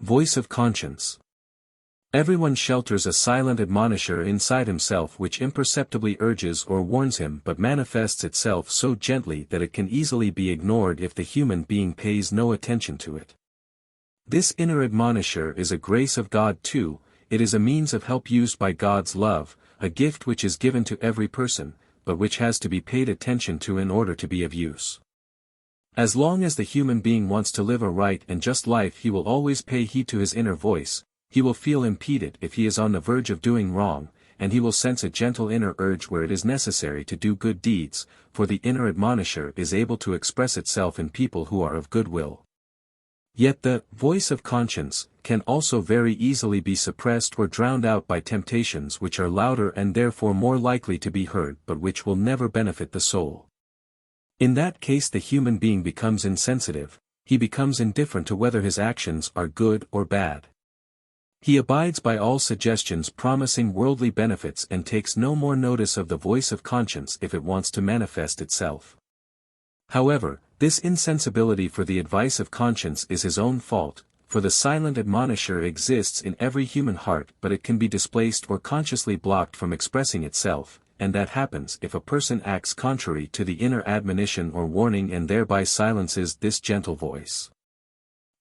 Voice of conscience. Everyone shelters a silent admonisher inside himself which imperceptibly urges or warns him but manifests itself so gently that it can easily be ignored if the human being pays no attention to it. This inner admonisher is a grace of God too. It is a means of help used by God's love, a gift which is given to every person, but which has to be paid attention to in order to be of use. As long as the human being wants to live a right and just life, he will always pay heed to his inner voice. He will feel impeded if he is on the verge of doing wrong, and he will sense a gentle inner urge where it is necessary to do good deeds, for the inner admonisher is able to express itself in people who are of good will. Yet the voice of conscience can also very easily be suppressed or drowned out by temptations which are louder and therefore more likely to be heard but which will never benefit the soul. In that case the human being becomes insensitive, he becomes indifferent to whether his actions are good or bad. He abides by all suggestions promising worldly benefits and takes no more notice of the voice of conscience if it wants to manifest itself. However, this insensibility for the advice of conscience is his own fault, for the silent admonisher exists in every human heart but it can be displaced or consciously blocked from expressing itself, and that happens if a person acts contrary to the inner admonition or warning and thereby silences this gentle voice.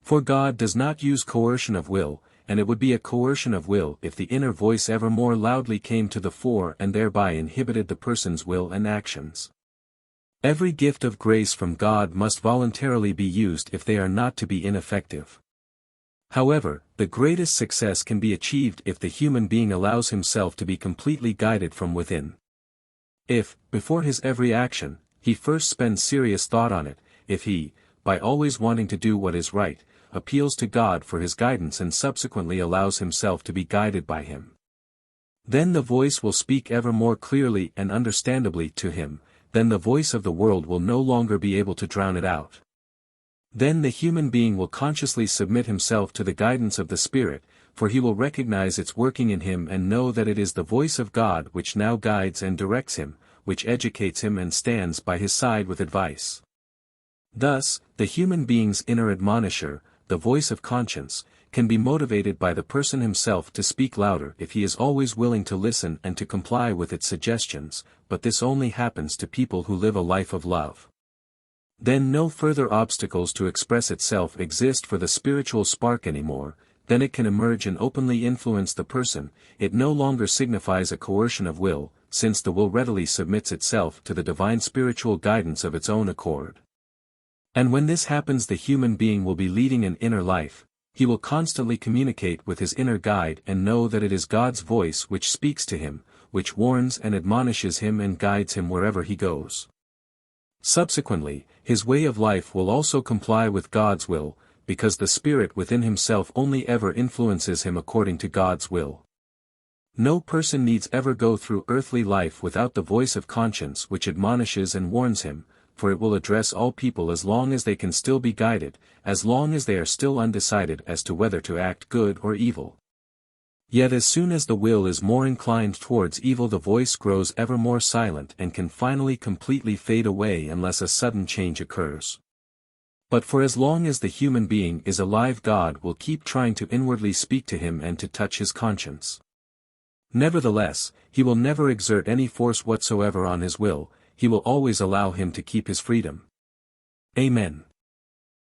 For God does not use coercion of will, and it would be a coercion of will if the inner voice ever more loudly came to the fore and thereby inhibited the person's will and actions. Every gift of grace from God must voluntarily be used if they are not to be ineffective. However, the greatest success can be achieved if the human being allows himself to be completely guided from within. If, before his every action, he first spends serious thought on it, if he, by always wanting to do what is right, appeals to God for his guidance and subsequently allows himself to be guided by him, then the voice will speak ever more clearly and understandably to him, then the voice of the world will no longer be able to drown it out. Then the human being will consciously submit himself to the guidance of the Spirit, for he will recognize its working in him and know that it is the voice of God which now guides and directs him, which educates him and stands by his side with advice. Thus, the human being's inner admonisher, the voice of conscience, can be motivated by the person himself to speak louder if he is always willing to listen and to comply with its suggestions, but this only happens to people who live a life of love. Then no further obstacles to express itself exist for the spiritual spark anymore, then it can emerge and openly influence the person. It no longer signifies a coercion of will, since the will readily submits itself to the divine spiritual guidance of its own accord. And when this happens the human being will be leading an inner life, he will constantly communicate with his inner guide and know that it is God's voice which speaks to him, which warns and admonishes him and guides him wherever he goes. Subsequently, his way of life will also comply with God's will, because the Spirit within himself only ever influences him according to God's will. No person needs ever go through earthly life without the voice of conscience which admonishes and warns him, for it will address all people as long as they can still be guided, as long as they are still undecided as to whether to act good or evil. Yet as soon as the will is more inclined towards evil the voice grows ever more silent and can finally completely fade away unless a sudden change occurs. But for as long as the human being is alive God will keep trying to inwardly speak to him and to touch his conscience. Nevertheless, he will never exert any force whatsoever on his will, he will always allow him to keep his freedom. Amen.